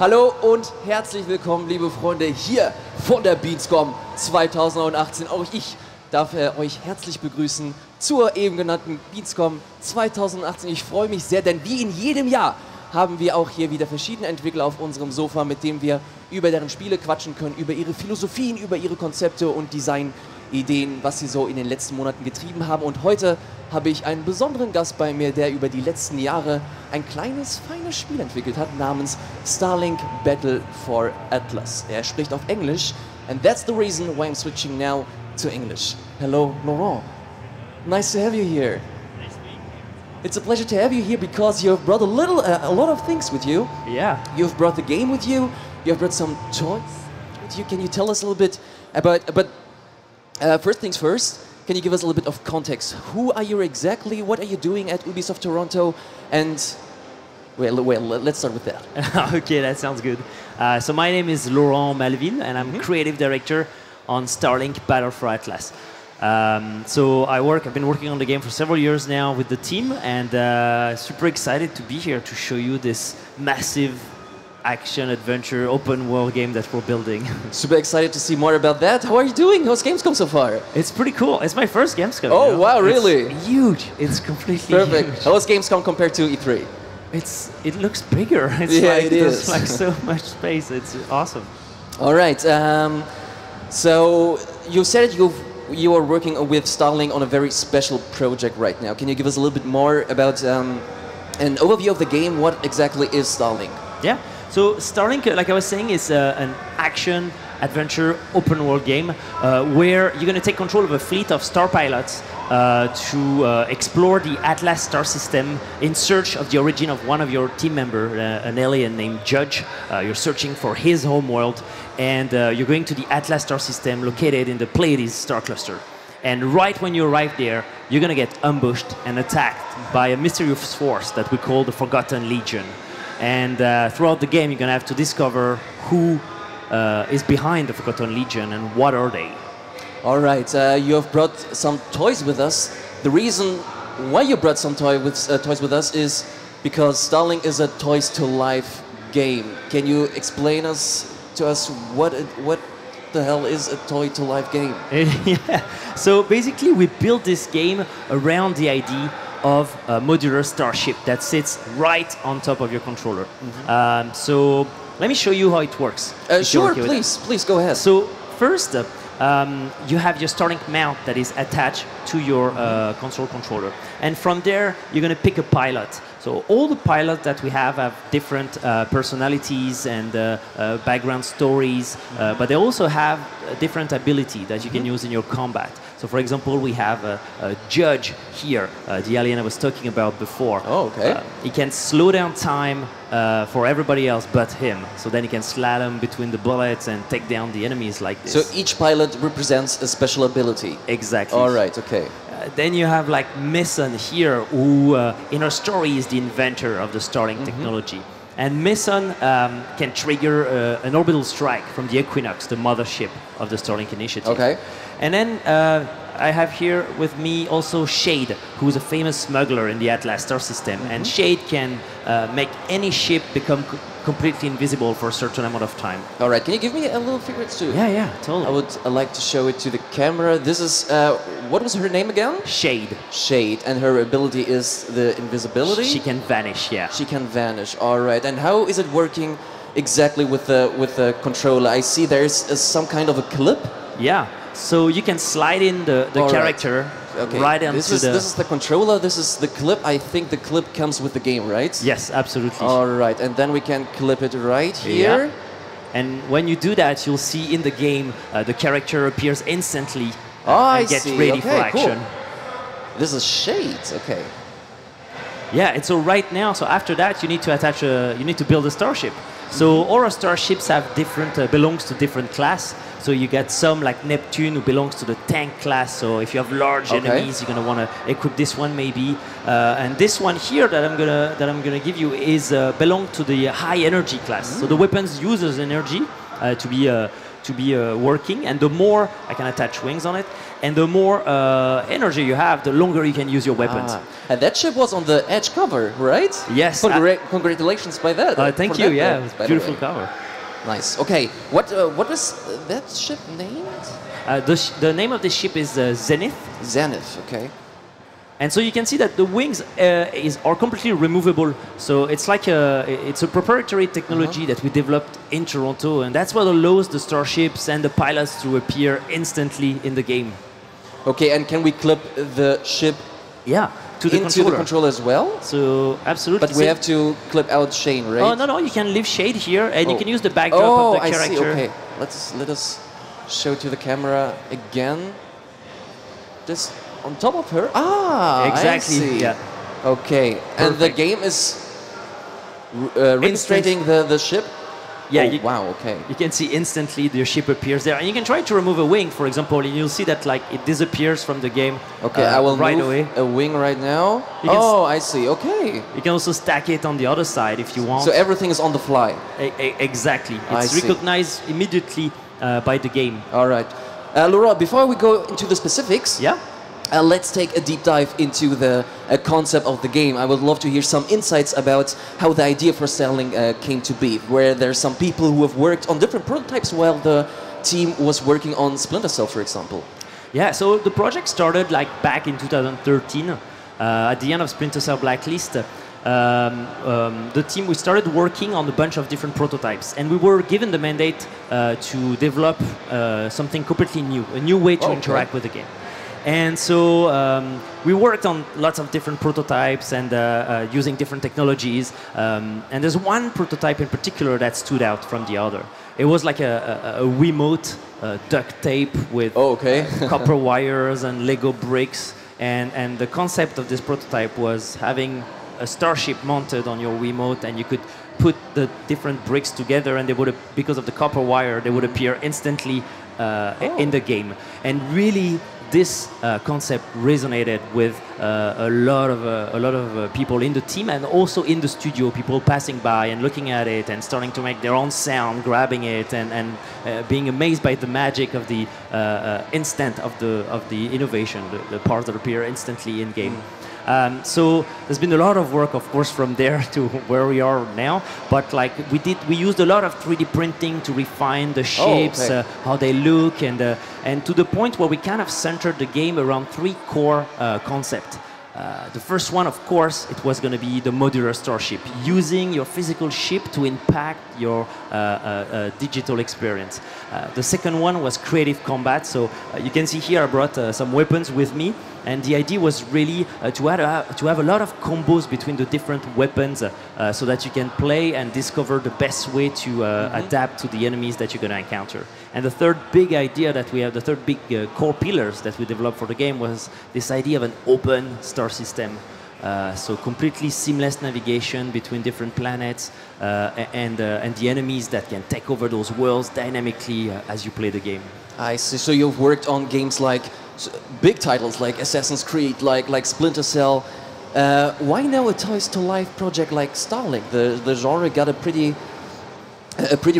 Hallo und herzlich willkommen, liebe Freunde, hier von der gamescom 2018. Auch ich darf euch herzlich begrüßen zur eben genannten gamescom 2018. Ich freue mich sehr, denn wie in jedem Jahr haben wir auch hier wieder verschiedene Entwickler auf unserem Sofa, mit denen wir über deren Spiele quatschen können, über ihre Philosophien, über ihre Konzepte und Designideen, was sie so in den letzten Monaten getrieben haben. Und heute habe ich einen besonderen Gast bei mir, der über die letzten Jahre ein kleines, feines Spiel entwickelt hat, namens Starlink Battle for Atlas. Er spricht auf Englisch, and that's the reason why I'm switching now to English. Hello, Laurent. Nice to have you here. It's a pleasure to have you here because you've brought a lot of things with you. Yeah. You've brought the game with you. You've brought some toys with you. Can you tell us a little bit about? First things first. Can you give us a little bit of context? Who are you exactly? What are you doing at Ubisoft Toronto? And well, let's start with that. Okay, that sounds good. So my name is Laurent Malville, and I'm creative director on Starlink Battle for Atlas. So I've been working on the game for several years now with the team, and super excited to be here to show you this massive action adventure open world game that we're building. Super excited to see more about that. How are you doing? How's Gamescom so far? It's pretty cool. It's my first Gamescom. Oh, you know? wow, really? It's huge. It's completely perfect. Huge. How was Gamescom compared to E3? It looks bigger. It's yeah, like, it is. There's like so much space. It's awesome. All right. So you said you are working with Starlink on a very special project right now. Can you give us a little bit more about an overview of the game? What exactly is Starlink? Yeah. So Starlink, like I was saying, is an action adventure open world game where you're going to take control of a fleet of star pilots to explore the Atlas star system in search of the origin of one of your team members, an alien named Judge. You're searching for his homeworld, and you're going to the Atlas star system located in the Pleiades star cluster. And right when you arrive there, you're going to get ambushed and attacked by a mysterious force that we call the Forgotten Legion. And throughout the game, you're going to have to discover who is behind the Forgotten Legion and what are they. All right, you have brought some toys with us. The reason why you brought some toys with us is because Starlink is a Toys to Life game. Can you explain to us what the hell is a Toy to Life game? Yeah. So basically, we built this game around the idea of a modular starship that sits right on top of your controller. So let me show you how it works. Sure, please go ahead. So first, you have your Starlink mount that is attached to your console controller. And from there, you're going to pick a pilot. So all the pilots that we have different personalities and background stories, but they also have a different ability that you can use in your combat. So for example, we have a Judge here, the alien I was talking about before. Oh, okay. He can slow down time for everybody else but him. So then he can slalom between the bullets and take down the enemies like this. So each pilot represents a special ability. Exactly. All right, okay. Then you have like Mason here, who in her story is the inventor of the Starlink technology. And Mason can trigger an orbital strike from the Equinox, the mothership of the Starlink initiative. Okay. And then I have here with me also Shade, who's a famous smuggler in the Atlas star system. And Shade can make any ship become completely invisible for a certain amount of time. All right, can you give me a little figure too? Yeah, totally. I would like to show it to the camera. This is, what was her name again? Shade. Shade, and her ability is the invisibility? She can vanish, yeah. She can vanish, all right. And how is it working exactly with the controller? I see there's some kind of a clip. Yeah, so you can slide in the character right. Okay. Right onto this is the controller, this is the clip. I think the clip comes with the game, right? Yes, absolutely. All right, and then we can clip it right here. Yeah. And when you do that, you'll see in the game the character appears instantly and gets ready for action. Cool. This is Shades, okay. Yeah, and so right now, so after that, you need to build a starship. So all our starships have belongs to different class. So you get some like Neptune who belongs to the tank class. So if you have large enemies, you're gonna want to equip this one maybe. And this one here that I'm gonna give you is belong to the high energy class. So the weapons uses energy to be to be working, and the more I can attach wings on it, and the more energy you have, the longer you can use your weapons. And that ship was on the Edge cover, right? Yes. Congratulations by that. Thank you. Yeah, it was a beautiful cover. Nice. Okay, what is that ship named? The name of this ship is Zenith. Zenith. Okay. And so you can see that the wings are completely removable. So it's like it's a proprietary technology that we developed in Toronto, and that's what allows the starships and the pilots to appear instantly in the game. Okay, and can we clip the ship? Yeah, to the into the controller as well? So absolutely. But we have to clip out Shane, right? Oh no, you can leave Shade here, and you can use the backdrop of the character. I see. Okay, let us show to the camera again. Just on top of her. Exactly. I see. Yeah. Okay, and the game is registrating the ship. Yeah. Wow. Okay. You can see instantly the ship appears there, and you can try to remove a wing, for example, and you'll see that like it disappears from the game. Okay, I will right move away. A wing right now. I see. Okay. You can also stack it on the other side if you want. So everything is on the fly. Exactly. It's recognized immediately by the game. All right, Laurent. Before we go into the specifics, yeah. Let's take a deep dive into the concept of the game. I would love to hear some insights about how the idea for Starlink came to be, where there's some people who have worked on different prototypes while the team was working on Splinter Cell, for example. Yeah, so the project started like back in 2013, at the end of Splinter Cell Blacklist. The team, we started working on a bunch of different prototypes, and we were given the mandate to develop something completely new, a new way to interact with the game. And so we worked on lots of different prototypes and using different technologies. And there's one prototype in particular that stood out from the other. It was like a Wiimote duct tape with copper wires and Lego bricks. And the concept of this prototype was having a starship mounted on your Wiimote, and you could put the different bricks together, and they would, because of the copper wire, they would appear instantly in the game. And really, this concept resonated with a lot of people in the team, and also in the studio, people passing by and looking at it and starting to make their own sound, grabbing it, and being amazed by the magic of the instant of the innovation, the parts that appear instantly in game. So there's been a lot of work, of course, from there to where we are now. But like we used a lot of 3D printing to refine the shapes, how they look, and to the point where we kind of centered the game around 3 core concepts. The first one, of course, it was going to be the modular starship, using your physical ship to impact your digital experience. The second one was creative combat. So you can see here I brought some weapons with me, and the idea was really to have a lot of combos between the different weapons so that you can play and discover the best way to adapt to the enemies that you're going to encounter. And the third big idea that we have, the third big core pillars that we developed for the game was this idea of an open star system. So completely seamless navigation between different planets and the enemies that can take over those worlds dynamically as you play the game. I see. So you've worked on games like big titles like Assassin's Creed, like Splinter Cell. Why now a Toys to Life project like Starlink? The genre got a pretty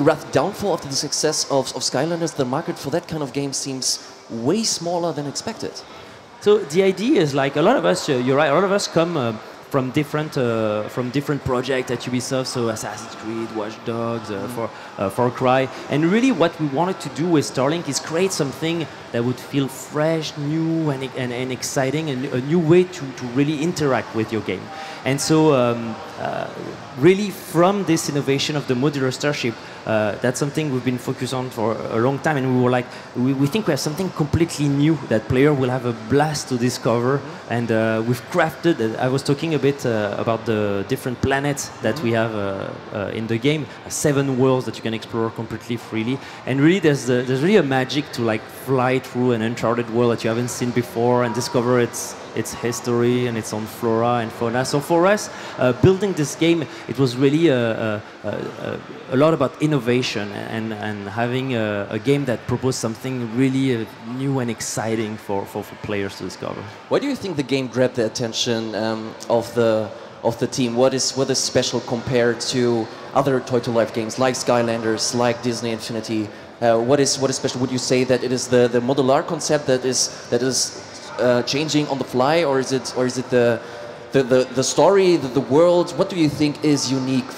rough downfall after the success of Skylanders. The market for that kind of game seems way smaller than expected. So the idea is like a lot of us, you're right, a lot of us come from different projects at Ubisoft, so Assassin's Creed, Watch Dogs, Far Cry, and really what we wanted to do with Starlink is create something that would feel fresh, new, and exciting, and a new way to really interact with your game. And so really from this innovation of the modular starship, that's something we've been focused on for a long time, and we were like, we think we have something completely new that player will have a blast to discover, and we've crafted, I was talking a bit about the different planets that we have in the game, 7 worlds that you can explore completely freely, and really there's really a magic to like fly through an uncharted world that you haven't seen before and discover its history and its own flora and fauna. So for us, building this game, it was really a lot about innovation and having a game that proposed something really new and exciting for players to discover. Why do you think the game grabbed the attention of the team? What is special compared to other Toy to Life games like Skylanders, like Disney Infinity? What is special? Would you say that it is the modular concept that is changing on the fly, or is it the story, the world? What do you think is unique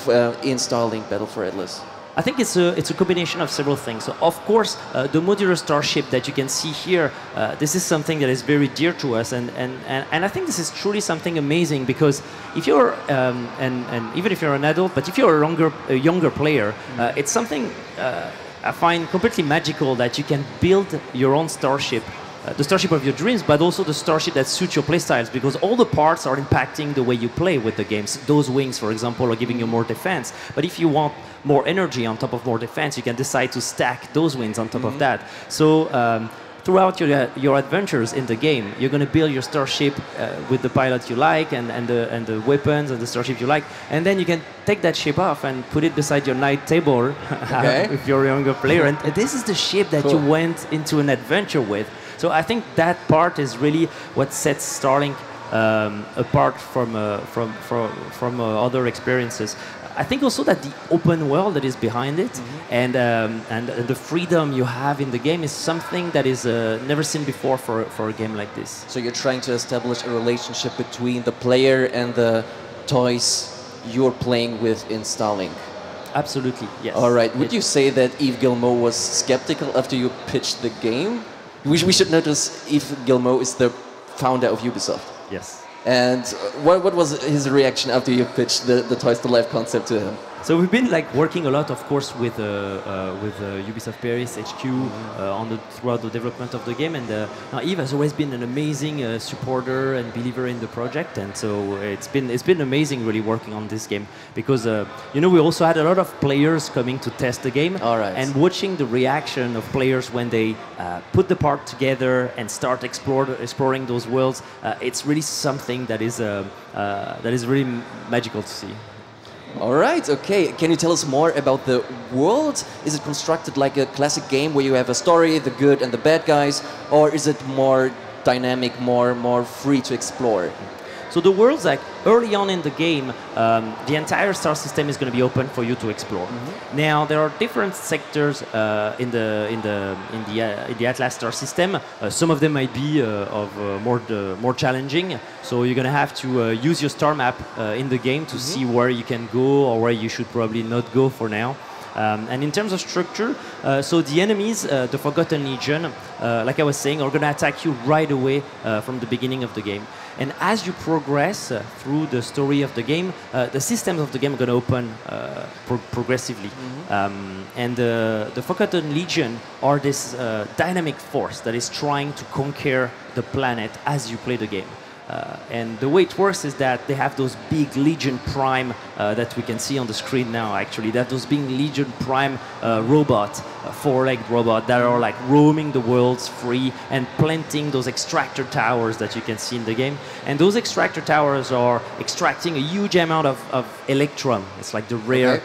in Starlink Battle for Atlas? I think it's a combination of several things. So of course, the modular starship that you can see here, this is something that is very dear to us, and I think this is truly something amazing, because if you're and even if you're an adult, but if you're a younger player, it's something I find completely magical that you can build your own starship. The starship of your dreams, but also the starship that suits your playstyles, because all the parts are impacting the way you play with the games. Those wings, for example, are giving you more defense, but if you want more energy on top of more defense, you can decide to stack those wings on top of that. So throughout your adventures in the game, you're going to build your starship with the pilot you like, and the weapons and the starship you like, and then you can take that ship off and put it beside your night table if you're a younger player, and this is the ship that you went into an adventure with. So I think that part is really what sets Starlink apart from other experiences. I think also that the open world that is behind it, and the freedom you have in the game is something that is never seen before for a game like this. So you're trying to establish a relationship between the player and the toys you're playing with in Starlink. Absolutely, yes. All right. Would you say that Yves Guillemot was skeptical after you pitched the game? We should notice Yves Guillemot is the founder of Ubisoft. Yes. And what was his reaction after you pitched the Toys to Life concept to him? So we've been working a lot, of course, with Ubisoft Paris HQ throughout the development of the game, and now Yves has always been an amazing supporter and believer in the project, and so it's been amazing really working on this game, because we also had a lot of players coming to test the game, and watching the reaction of players when they put the part together and start exploring those worlds. It's really something that is really magical to see. All right, okay. Can you tell us more about the world? Is it constructed like a classic game where you have a story, the good and the bad guys, or is it more dynamic, more free to explore? So the world's early on in the game, the entire star system is going to be open for you to explore. Now there are different sectors in the Atlas star system. Some of them might be more challenging. So you're going to have to use your star map in the game to see where you can go or where you should probably not go for now. And in terms of structure, so the enemies, the Forgotten Legion, like I was saying, are going to attack you right away from the beginning of the game. And as you progress through the story of the game, the systems of the game are going to open progressively. And the Forgotten Legion are this dynamic force that is trying to conquer the planet as you play the game. And the way it works is that they have those big Legion Prime that we can see on the screen now, actually. They have those big Legion Prime robots, four-legged robots, that are roaming the worlds free and planting those extractor towers that you can see in the game. And those extractor towers are extracting a huge amount of electrum. It's like the rare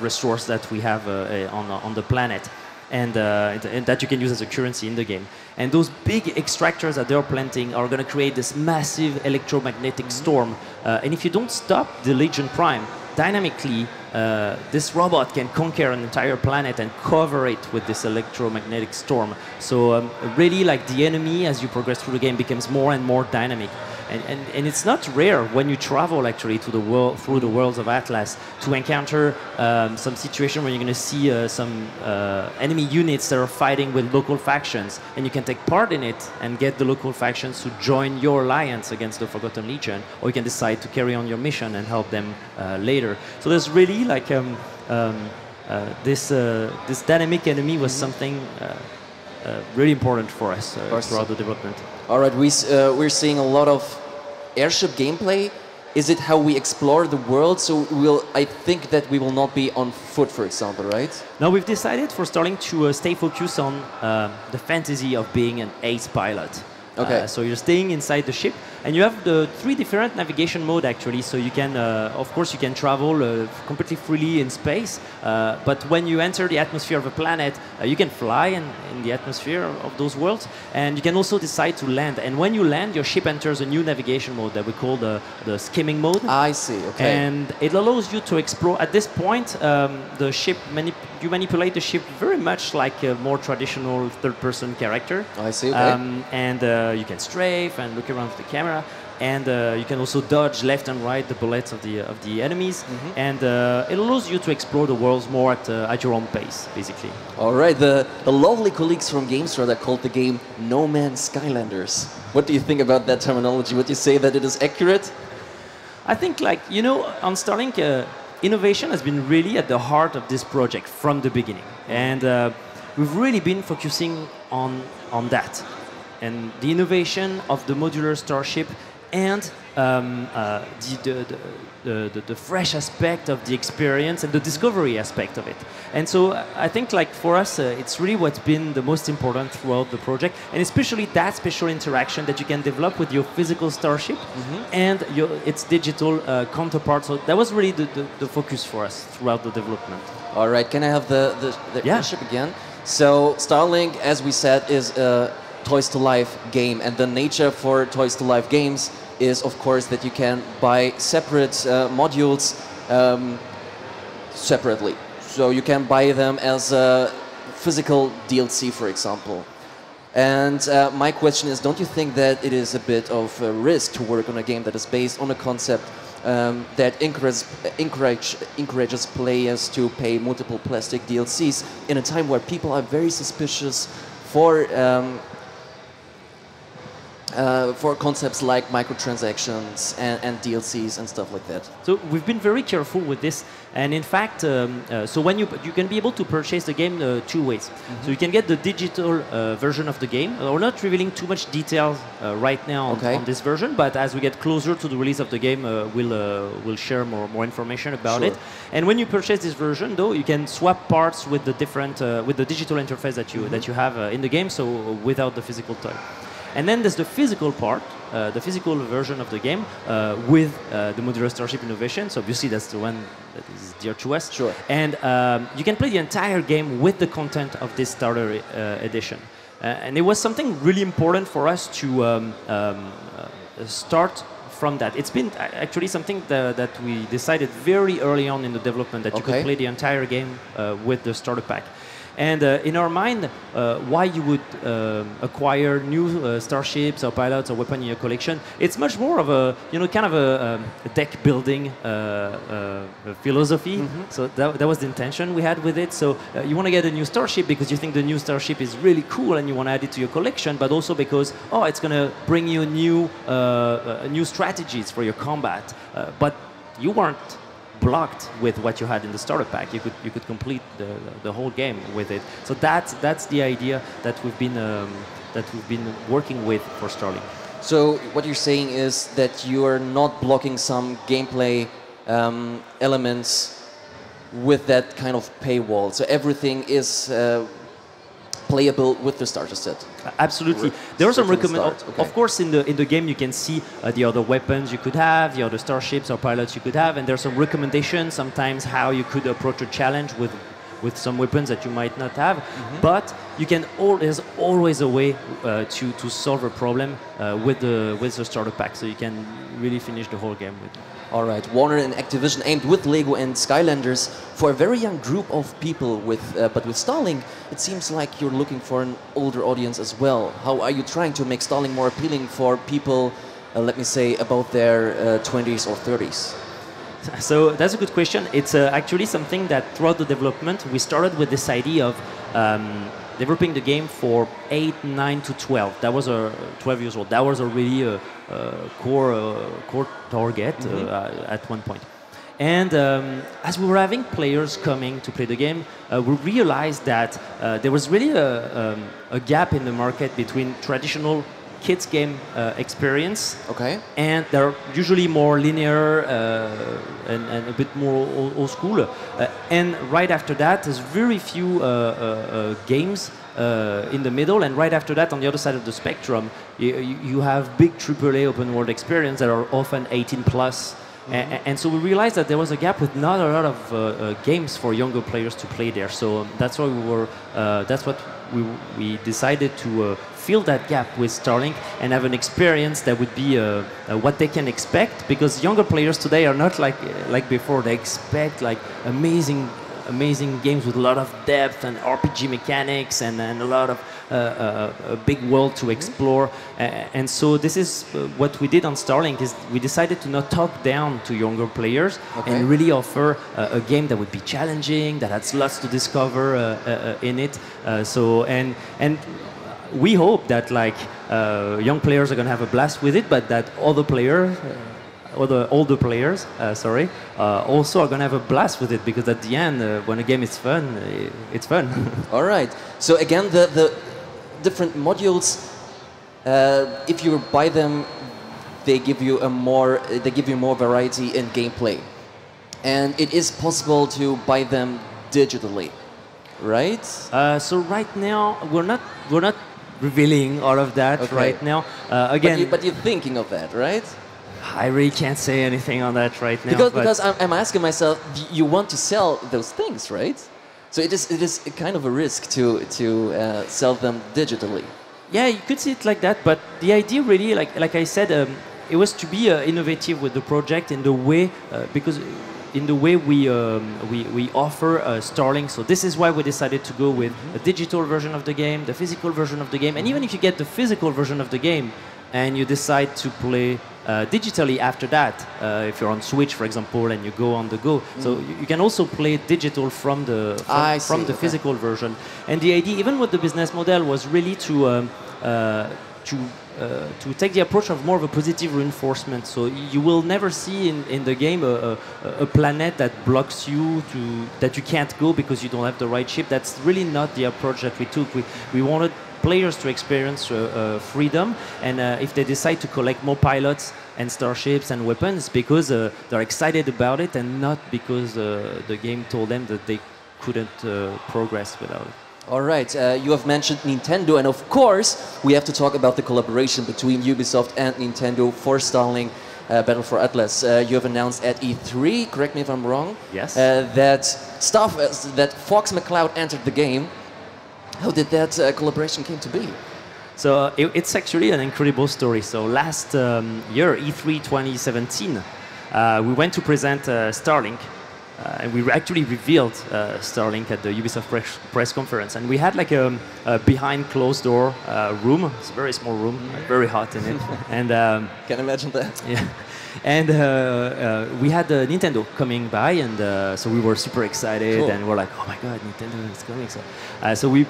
resource that we have on the planet. And that you can use as a currency in the game. And those big extractors that they're planting are going to create this massive electromagnetic storm. And if you don't stop the Legion Prime, dynamically, this robot can conquer an entire planet and cover it with this electromagnetic storm. So really, the enemy, as you progress through the game, becomes more and more dynamic. And it's not rare when you travel actually to the world, through the worlds of Atlas, to encounter some situation where you're going to see some enemy units that are fighting with local factions, and you can take part in it and get the local factions to join your alliance against the Forgotten Legion, or you can decide to carry on your mission and help them later. So there's really this dynamic enemy was something really important for us throughout the development. All right, we're seeing a lot of airship gameplay. Is it how we explore the world? So I think that we will not be on foot, for example, right? No, we've decided for Starlink to stay focused on the fantasy of being an ace pilot. Okay. So you're staying inside the ship, and you have the 3 different navigation modes actually. So you can, of course, you can travel completely freely in space. But when you enter the atmosphere of a planet, you can fly in the atmosphere of those worlds, and you can also decide to land. And when you land, your ship enters a new navigation mode that we call the skimming mode. I see. Okay. And it allows you to explore. At this point, the ship you manipulate the ship very much like a more traditional third-person character. Oh, I see. Okay. And you can strafe and look around with the camera, and you can also dodge left and right the bullets of the enemies, and it allows you to explore the worlds more at your own pace, basically. All right. The lovely colleagues from GameStar that called the game No Man's Skylanders. What do you think about that terminology? Would you say that it is accurate? I think, like, you know, on Starlink, innovation has been really at the heart of this project from the beginning, and we've really been focusing on that, and the innovation of the modular starship, and the fresh aspect of the experience and the discovery aspect of it. And so I think, like, for us, it's really what's been the most important throughout the project, and especially that special interaction that you can develop with your physical starship and its digital counterpart. So that was really the focus for us throughout the development. All right. Can I have the ship again? So Starlink, as we said, is a Toys to Life game, and the nature for Toys to Life games is, of course, that you can buy separate modules separately. So you can buy them as a physical DLC, for example. And my question is, don't you think that it is a bit of a risk to work on a game that is based on a concept that encourages players to pay multiple plastic DLCs in a time where people are very suspicious for concepts like microtransactions and DLCs and stuff like that? So we've been very careful with this, and in fact, so when you can be able to purchase the game two ways. So you can get the digital version of the game. We're not revealing too much details right now on this version, but as we get closer to the release of the game, we'll share more information about it. And when you purchase this version, though, you can swap parts with the different with the digital interface that you have in the game, so without the physical toy. And then there's the physical part, the physical version of the game with the modular starship innovation. So obviously that's the one that is dear to us. Sure. And you can play the entire game with the content of this starter edition. And it was something really important for us to start from that. It's been actually something that we decided very early on in the development, that you could play the entire game with the starter pack. And in our mind, why you would acquire new starships or pilots or weapons in your collection, it's much more of a, kind of a deck building philosophy. So that was the intention we had with it. So you want to get a new starship because you think the new starship is really cool and you want to add it to your collection, but also because, it's going to bring you new strategies for your combat. But you weren't blocked with what you had in the starter pack. You could complete the whole game with it. So that's the idea that we've been working with for Starlink. So what you're saying is that you are not blocking some gameplay elements with that kind of paywall. So everything is playable with the starter set. Absolutely. There are some recommendations. Of course, in the game you can see the other weapons you could have, the other starships or pilots you could have, and there's some recommendations sometimes how you could approach a challenge with some weapons that you might not have. But you can there's always a way to solve a problem with the starter pack, so you can really finish the whole game with it. All right, Warner and Activision aimed with Lego and Skylanders for a very young group of people. But with Starlink, it seems like you're looking for an older audience as well. How are you trying to make Starlink more appealing for people, let me say, about their 20s or 30s? So that's a good question. It's actually something that throughout the development we started with this idea of developing the game for 8, 9 to 12. That was 12 years old. That was already a core target at one point. And as we were having players coming to play the game, we realized that there was really a gap in the market between traditional kids game experience, and they're usually more linear and a bit more old school. And right after that, there's very few games in the middle, and right after that, on the other side of the spectrum, you have big AAA open world experience that are often 18 plus. And so we realized that there was a gap with not a lot of games for younger players to play there. So that's why we decided to fill that gap with Starlink and have an experience that would be what they can expect, because younger players today are not like before. They expect like amazing amazing games with a lot of depth and RPG mechanics and a lot of a big world to explore. And so this is what we did on Starlink, is we decided to not talk down to younger players and really offer a game that would be challenging, that has lots to discover in it. And we hope that like young players are going to have a blast with it, but that other players, or the older players, also are going to have a blast with it, because at the end, when a game is fun, it's fun. All right. So again, the different modules, if you buy them, they give you more variety in gameplay, and it is possible to buy them digitally, right? So right now we're not revealing all of that right now. Again, but you're thinking of that, right? I really can't say anything on that right now. Because I'm asking myself, you want to sell those things, right? So it is kind of a risk to sell them digitally. Yeah, you could see it like that, but the idea really, like I said, it was to be innovative with the project in the way, because in the way we offer Starlink. So this is why we decided to go with a digital version of the game, the physical version of the game, and even if you get the physical version of the game and you decide to play digitally after that, if you're on Switch, for example, and you go on the go, so you can also play digital from the physical version. And the idea, even with the business model, was really to take the approach of more of a positive reinforcement. So you will never see in the game a planet that blocks you, that you can't go because you don't have the right ship. That's really not the approach that we took. We wanted players to experience freedom, and if they decide to collect more pilots and starships and weapons, because they're excited about it and not because the game told them that they couldn't progress without it. All right, you have mentioned Nintendo, and of course we have to talk about the collaboration between Ubisoft and Nintendo for Starlink Battle for Atlas. You have announced at E3, correct me if I'm wrong, yes, that Fox McCloud entered the game. How did that collaboration came to be? So it's actually an incredible story. So last year, E3 2017, we went to present Starlink. And we actually revealed Starlink at the Ubisoft press conference. And we had like a behind closed door room. It's a very small room, very hot in it. And can imagine that. Yeah. And we had Nintendo coming by, and so we were super excited, and we're like, oh my god, Nintendo is coming. So we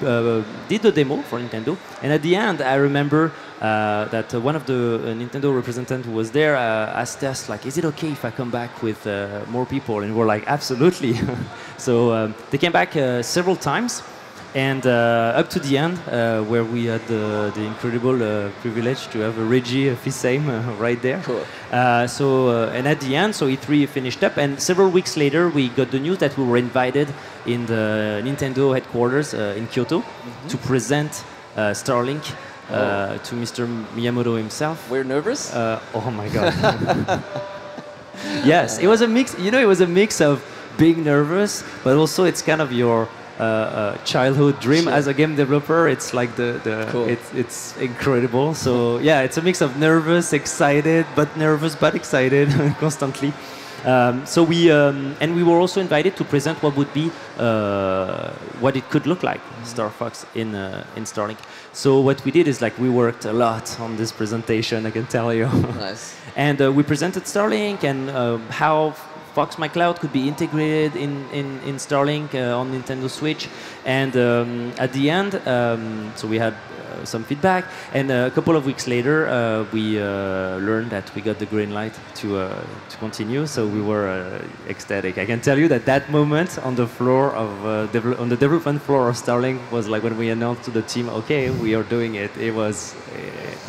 did the demo for Nintendo, and at the end, I remember that one of the Nintendo representatives who was there asked us, like, is it okay if I come back with more people? And we're like, absolutely. So they came back several times. And up to the end, where we had the incredible privilege to have Reggie Fils-Aime right there. Cool. And at the end, so E3 finished up, and several weeks later, we got the news that we were invited in the Nintendo headquarters in Kyoto to present Starlink to Mr. Miyamoto himself. Were you nervous? Oh my god. Yes, it was a mix. You know, it was a mix of being nervous, but also it's kind of your childhood dream. Sure. As a game developer, it's like cool. it's incredible. So yeah, it's a mix of nervous, excited, but nervous but excited constantly. So we were also invited to present what would be what it could look like, Star Fox in Starlink. So what we did is, like, we worked a lot on this presentation, I can tell you. Nice. And we presented Starlink and how Fox McCloud could be integrated in Starlink on Nintendo Switch, and at the end, so we had some feedback, and a couple of weeks later, we learned that we got the green light to continue. So we were ecstatic. I can tell you that moment on the floor of on the development floor of Starlink was like when we announced to the team, okay, we are doing it. It was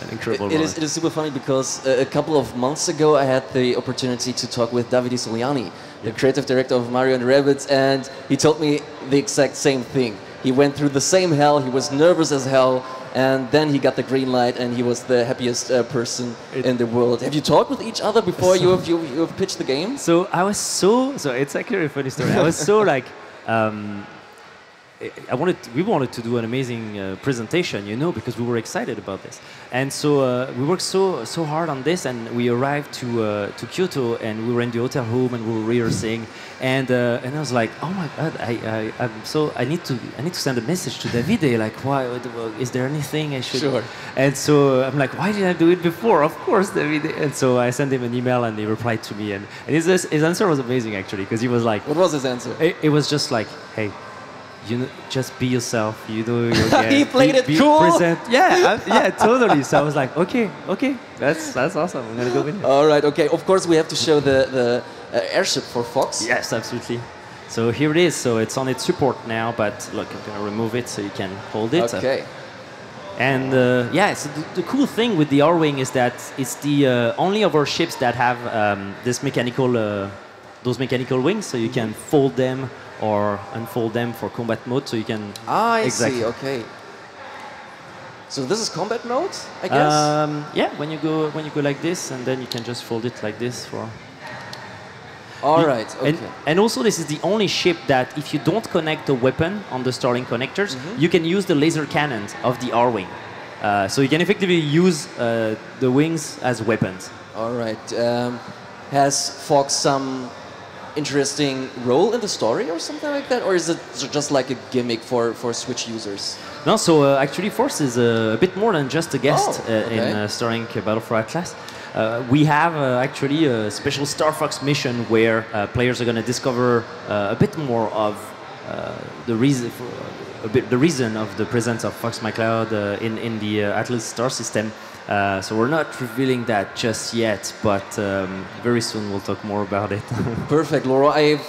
an incredible moment. It is super funny because a couple of months ago I had the opportunity to talk with Davide Soliani, the creative director of Mario and Rabbids, and he told me the exact same thing. He went through the same hell, he was nervous as hell, and then he got the green light and he was the happiest person in the world. Have you talked with each other before you have pitched the game? So I was so it's actually a funny story. I was so like, we wanted to do an amazing presentation, you know, because we were excited about this. And so we worked so hard on this, and we arrived to Kyoto, and we were in the hotel room, and we were rehearsing. And I was like, oh my God, I need to send a message to Davide, like, why, is there anything I should? Sure. And so I'm like, why did I do it before? Of course, Davide. And so I sent him an email, and he replied to me, and his answer was amazing actually, because he was like, What was his answer? It was just like, hey, you know, just be yourself. You know, He played it cool. Present. Yeah, yeah, totally. So I was like, okay, that's awesome. I'm gonna go with it. All right, okay. Of course, we have to show the airship for Fox. Yes, absolutely. So here it is. So it's on its support now, but look, I'm gonna remove it so you can hold it. Okay. And yeah, so the cool thing with the R-wing is that it's the only of our ships that have this those mechanical wings, so you can fold them or unfold them for combat mode, so you can... I see, okay. So this is combat mode, I guess? Yeah, when you go like this, and then you can just fold it like this for... All right, okay. And also this is the only ship that if you don't connect the weapon on the Starlink connectors, you can use the laser cannons of the R-wing. So you can effectively use the wings as weapons. All right. Has Fox some interesting role in the story or something like that? Or is it just like a gimmick for Switch users? No, so actually Force is a bit more than just a guest in Starlink Battle for Atlas. We have actually a special Star Fox mission where players are going to discover a bit more of the reason of the presence of Fox McCloud in the Atlas star system. So we're not revealing that just yet, but very soon we'll talk more about it. Perfect, Laurent.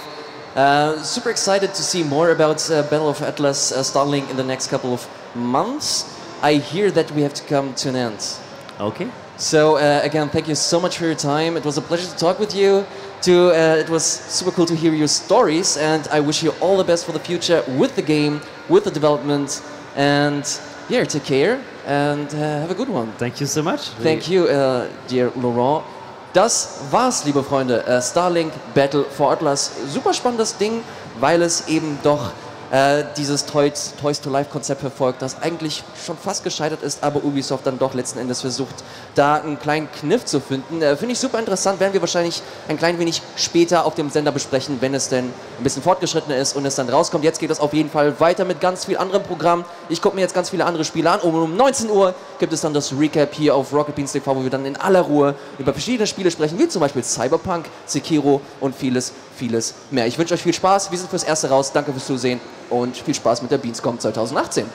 I'm super excited to see more about Battle of Atlas Starlink in the next couple of months. I hear that we have to come to an end. Okay. So again, thank you so much for your time. It was a pleasure to talk with you. It was super cool to hear your stories, and I wish you all the best for the future with the game, with the development, and yeah, take care and have a good one. Thank you so much. Thank you, dear Laurent. Das war's, liebe Freunde. Starlink Battle for Atlas. Super spannendes Ding, weil es eben doch dieses Toys to Life Konzept verfolgt, das eigentlich schon fast gescheitert ist, aber Ubisoft dann doch letzten Endes versucht, da einen kleinen Kniff zu finden. Finde ich super interessant, werden wir wahrscheinlich ein klein wenig später auf dem Sender besprechen, wenn es denn ein bisschen fortgeschrittener ist und es dann rauskommt. Jetzt geht es auf jeden Fall weiter mit ganz viel anderem Programm. Ich gucke mir jetzt ganz viele andere Spiele an. Um 19 Uhr gibt es dann das Recap hier auf Rocket Beans TV, wo wir dann in aller Ruhe über verschiedene Spiele sprechen, wie zum Beispiel Cyberpunk, Sekiro und vieles mehr. Ich wünsche euch viel Spaß. Wir sind fürs Erste raus. Danke fürs Zusehen und viel Spaß mit der Gamescom 2018.